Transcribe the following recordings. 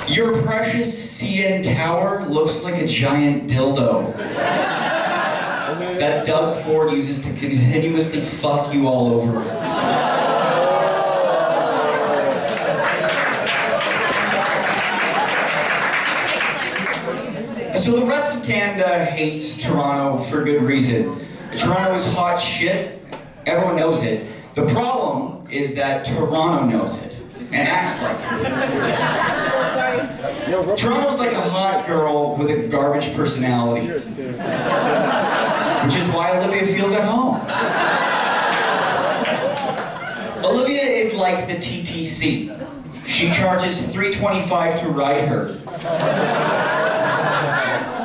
Your precious CN tower looks like a giant dildo that Doug Ford uses to continuously fuck you all over. So the rest of Canada hates Toronto for good reason. Toronto is hot shit. Everyone knows it. The problem is that Toronto knows it and acts like it. Toronto's like a hot girl with a garbage personality, which is why Olivia feels at home. Olivia is like the TTC. She charges $3.25 to ride her.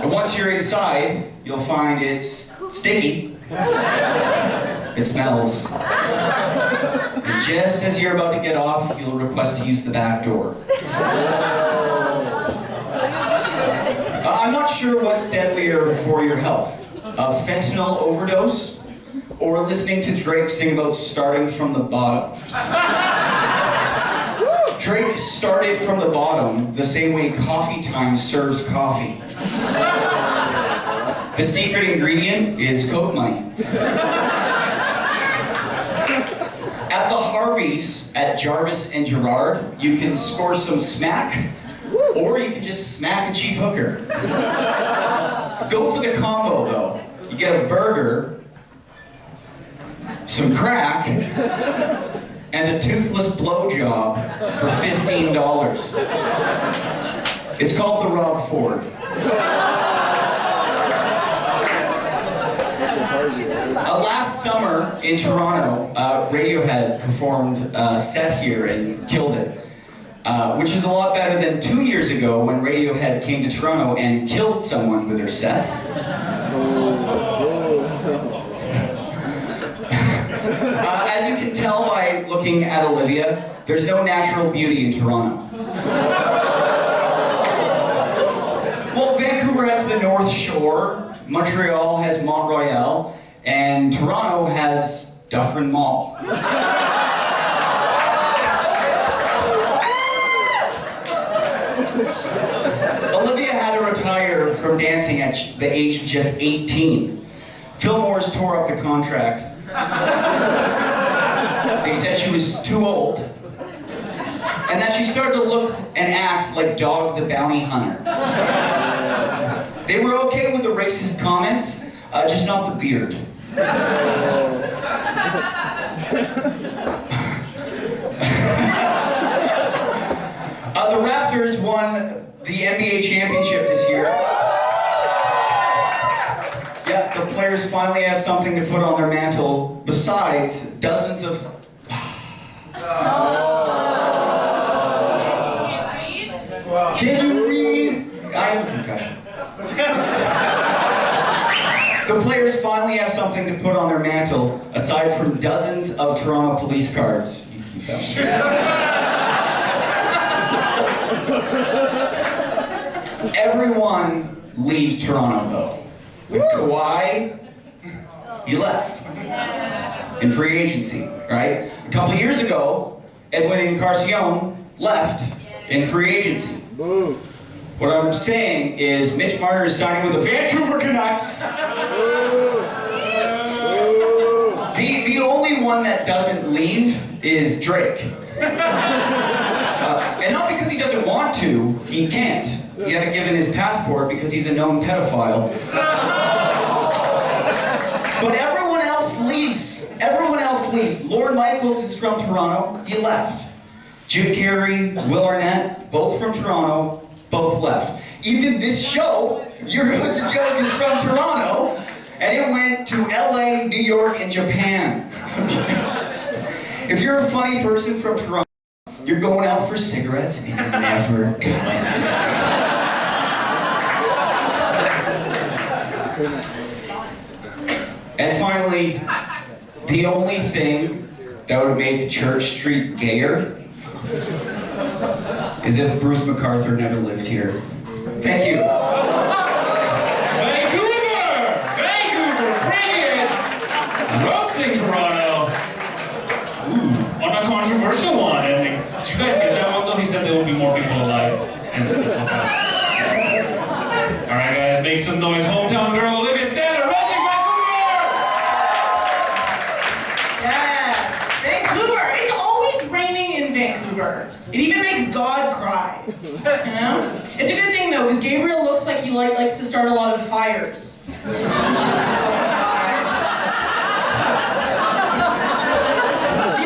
And once you're inside, you'll find it's sticky. It smells. And just as you're about to get off, you'll request to use the back door. I'm not sure what's deadlier for your health. A fentanyl overdose, or listening to Drake sing about starting from the bottom. Drake started from the bottom the same way Coffee Time serves coffee. The secret ingredient is Coke money. At the Harveys at Jarvis and Gerrard, you can score some smack, or you can just smack a cheap hooker. Go for the combo though. You get a burger, some crack, and a toothless blowjob for $15. It's called the Rob Ford. Last summer in Toronto, Radiohead performed a set here and killed it, which is a lot better than 2 years ago when Radiohead came to Toronto and killed someone with their set. As you can tell by looking at Olivia, there's no natural beauty in Toronto. Well, Vancouver has the North Shore, Montreal has Mont Royal, and Toronto has Dufferin Mall. Olivia had to retire from dancing at the age of just 18. Fillmore's tore up the contract. They said she was too old, and that she started to look and act like Dog the Bounty Hunter. They were okay with the racist comments, just not the beard. The Raptors won the NBA championship this year. Yeah, the players finally have something to put on their mantle besides dozens of... Can you read? I have a concussion. The players finally have something to put on their mantle aside from dozens of Toronto police cards. Everyone leaves Toronto though. Like Kawhi, he left in free agency, right? A couple of years ago, Edwin Encarnacion left in free agency. What I'm saying is Mitch Marner is signing with the Vancouver Canucks. The only one that doesn't leave is Drake. And not because he doesn't want to, he can't. He had to give in his passport because he's a known pedophile. But everyone else leaves. Everyone else leaves. Lorne Michaels is from Toronto. He left. Jim Carrey, Will Arnett, both from Toronto, both left. Even this show, Your Hood's a Joke, is from Toronto, and it went to LA, New York, and Japan. If you're a funny person from Toronto, you're going out for cigarettes and you're never coming. And finally, the only thing that would make Church Street gayer is if Bruce MacArthur never lived here. Thank you. Vancouver! Vancouver, bring it! Roasting Toronto. Ooh, on a controversial one. And did you guys get that one though? He said there will be more people alive. Alright guys, make some noise. Hometown girl Olivia Stadler, roasting Vancouver! Yes, Vancouver. It's always raining in Vancouver. It even makes God cry. You know? It's a good thing though, because Gabriel looks like he likes to start a lot of fires. The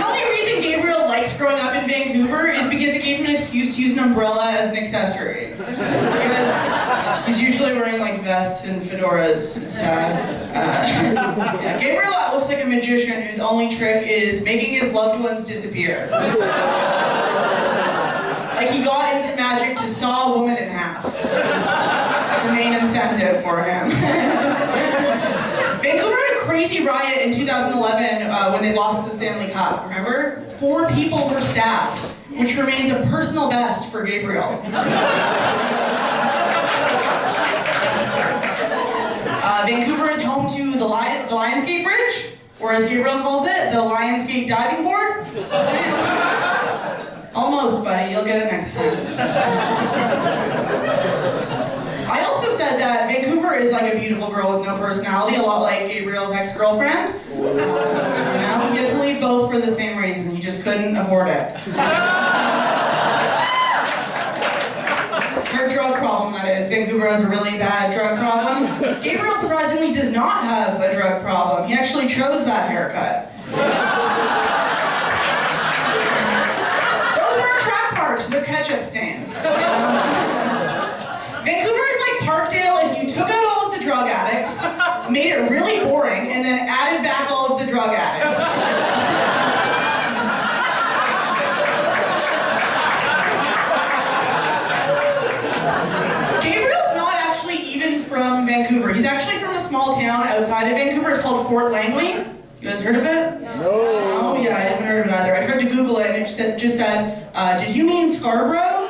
only reason Gabriel liked growing up in Vancouver is because it gave him an excuse to use an umbrella as an accessory. Because he's usually wearing like vests and fedoras. It's sad. Yeah, Gabriel looks like a magician whose only trick is making his loved ones disappear. Like he got into magic to saw a woman in half. That's the main incentive for him. Vancouver had a crazy riot in 2011 when they lost the Stanley Cup, remember? 4 people were stabbed, which remains a personal best for Gabriel. Vancouver is home to the Lionsgate Bridge, or as Gabriel calls it, the Lionsgate Diving Board. Almost, buddy. You'll get it next time. I also said that Vancouver is like a beautiful girl with no personality, a lot like Gabriel's ex-girlfriend. You know, you had to leave both for the same reason. You just couldn't afford it. Her drug problem, that is. Vancouver has a really bad drug problem. Gabriel surprisingly does not have a drug problem. He actually chose that haircut. They're ketchup stains. You know? Vancouver is like Parkdale if you took out all of the drug addicts, made it really boring, and then added back all of the drug addicts. Gabriel's not actually even from Vancouver. He's actually from a small town outside of Vancouver. It's called Fort Langley. You guys heard of it? No. Oh yeah, I haven't heard of it either. I tried to Google it and it just said, did you mean Scarborough?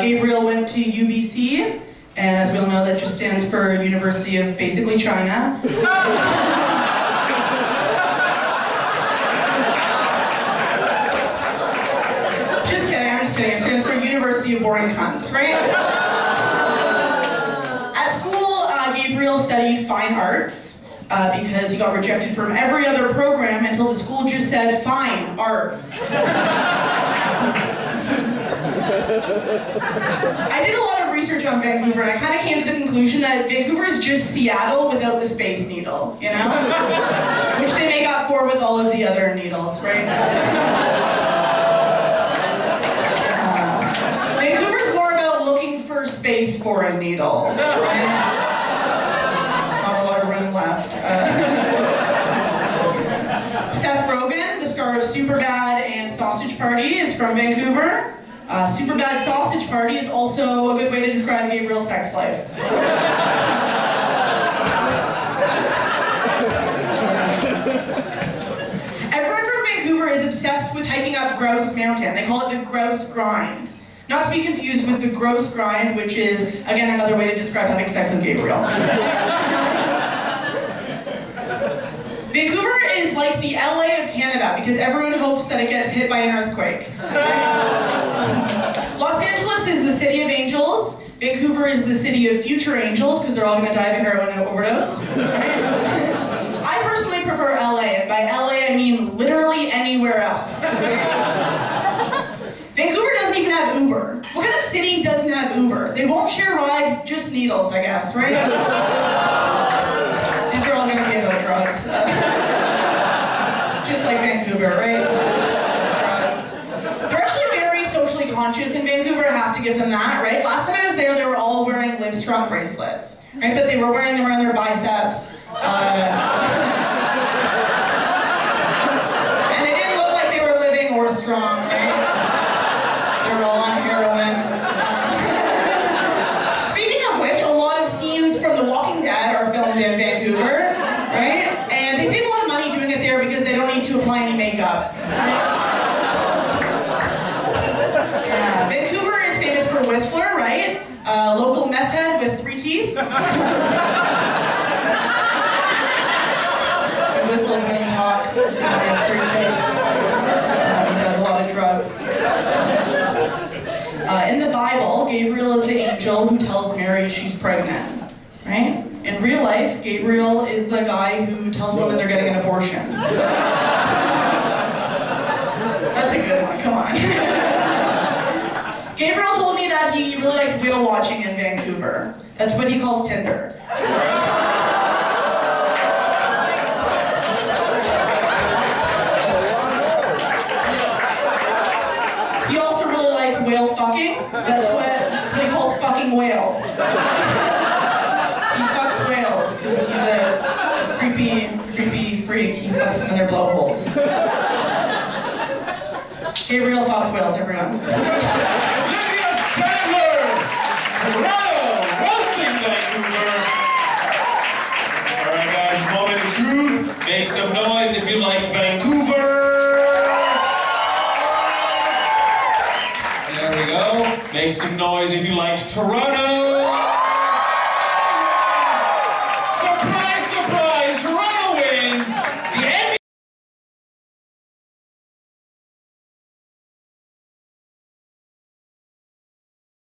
Gabriel went to UBC, and as we all know, that just stands for University of basically China. Just kidding, I'm just kidding. It stands for University of Boring Cunts, right? Gabriel studied fine arts because he got rejected from every other program until the school just said fine arts. I did a lot of research on Vancouver and I kind of came to the conclusion that Vancouver is just Seattle without the Space Needle, you know? Which they make up for with all of the other needles, right? Vancouver's more about looking for space for a needle, right? Left. Seth Rogen, the star of Superbad and Sausage Party, is from Vancouver. Superbad Sausage Party is also a good way to describe Gabriel's sex life. Everyone from Vancouver is obsessed with hiking up Grouse Mountain. They call it the Grouse Grind. Not to be confused with the Gross Grind, which is, again, another way to describe having sex with Gabriel. Vancouver is like the LA of Canada because everyone hopes that it gets hit by an earthquake. Los Angeles is the city of angels. Vancouver is the city of future angels because they're all going to die of a heroin overdose. I personally prefer LA, and by LA I mean literally anywhere else. Vancouver doesn't even have Uber. What kind of city doesn't have Uber? They won't share rides, just needles, I guess, right? These are all going to be about drugs. Just like Vancouver, right? Drugs. They're actually very socially conscious in Vancouver, I have to give them that, right? Last time I was there, they were all wearing Livestrong bracelets, right? But they were wearing them around their biceps. And they didn't look like they were living or strong, right? They were all on heroin. Speaking of which, a lot of scenes from The Walking Dead are filmed in Vancouver, right? And they save a lot of money doing it there because they don't need to apply any makeup. Yeah. Vancouver is famous for Whistler, right? Local meth head with 3 teeth. He whistles when he talks, because he only has 3 teeth. angel who tells Mary she's pregnant, right? In real life, Gabriel is the guy who tells women they're getting an abortion. That's a good one, come on. Gabriel told me that he really liked whale watching in Vancouver. That's what he calls Tinder. He also really likes whale fucking. That's what he calls fucking whales. He fucks whales because he's a creepy freak. He fucks them in their blowholes. Gabriel fucks whales, everyone. Olivia Stadler! Toronto! Roasting Vancouver! Alright guys, moment of truth. Make some noise if you liked Vancouver! There we go. Make some noise if you liked Toronto!